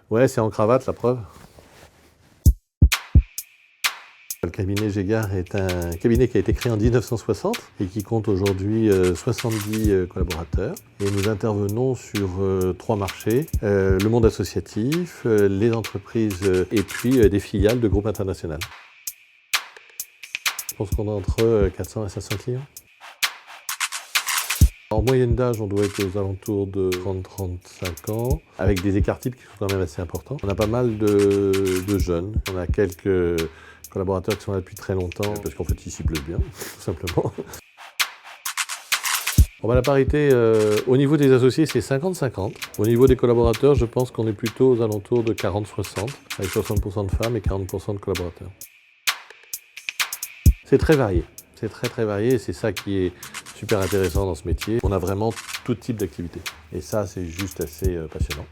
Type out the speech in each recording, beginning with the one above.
Ouais, c'est en cravate, la preuve. Le cabinet Gégard est un cabinet qui a été créé en 1960 et qui compte aujourd'hui 70 collaborateurs. Et nous intervenons sur 3 marchés, le monde associatif, les entreprises et puis des filiales de groupes internationaux. Je pense qu'on a entre 400 et 500 clients. En moyenne d'âge, on doit être aux alentours de 30-35 ans, avec des écarts types qui sont quand même assez importants. On a pas mal de jeunes, on a quelques collaborateurs qui sont là depuis très longtemps, parce qu'en fait, ils s'y plaisent bien, tout simplement. Bon, la parité, au niveau des associés, c'est 50-50. Au niveau des collaborateurs, je pense qu'on est plutôt aux alentours de 40-60, avec 60% de femmes et 40% de collaborateurs. C'est très varié. C'est très varié et c'est ça qui est super intéressant dans ce métier. On a vraiment tout type d'activité. Et ça, c'est juste assez passionnant.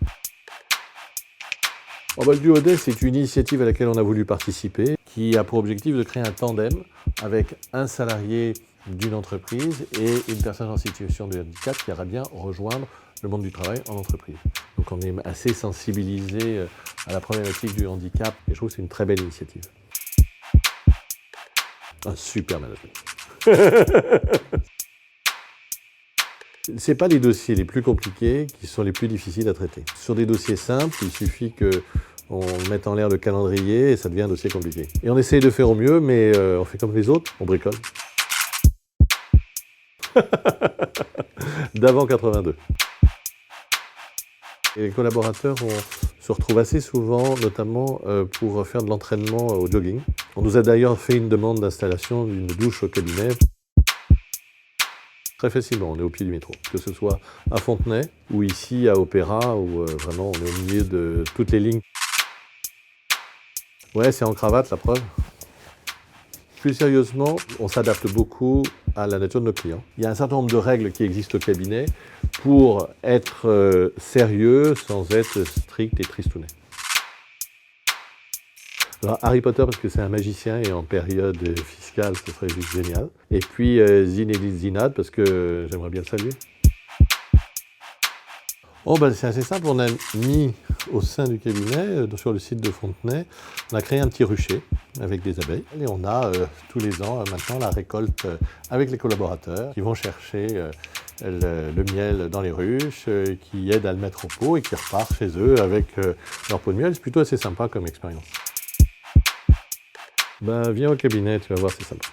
Le Duo Day, c'est une initiative à laquelle on a voulu participer, qui a pour objectif de créer un tandem avec un salarié d'une entreprise et une personne en situation de handicap qui aimerait bien rejoindre le monde du travail en entreprise. Donc on est assez sensibilisé à la problématique du handicap et je trouve que c'est une très belle initiative. Un super management. Ce n'est pas les dossiers les plus compliqués qui sont les plus difficiles à traiter. Sur des dossiers simples, il suffit qu'on mette en l'air le calendrier et ça devient un dossier compliqué. Et on essaye de faire au mieux, mais on fait comme les autres, on bricole. D'avant 82. Et les collaborateurs, on se retrouve assez souvent, notamment pour faire de l'entraînement au jogging. On nous a d'ailleurs fait une demande d'installation d'une douche au cabinet. Très facilement, on est au pied du métro, que ce soit à Fontenay ou ici à Opéra, où vraiment on est au milieu de toutes les lignes. Ouais, c'est en cravate, la preuve. Plus sérieusement, on s'adapte beaucoup à la nature de nos clients. Il y a un certain nombre de règles qui existent au cabinet pour être sérieux sans être strict et tristounet. Alors, Harry Potter parce que c'est un magicien et en période fiscale, ce serait juste génial. Et puis Zinedine Zidane parce que j'aimerais bien le saluer. C'est assez simple, on a mis au sein du cabinet, sur le site de Fontenay, on a créé un petit rucher avec des abeilles. Et on a tous les ans maintenant la récolte avec les collaborateurs qui vont chercher le miel dans les ruches, qui aident à le mettre au pot et qui repartent chez eux avec leur pot de miel. C'est plutôt assez sympa comme expérience. Viens au cabinet, tu vas voir, c'est sympa.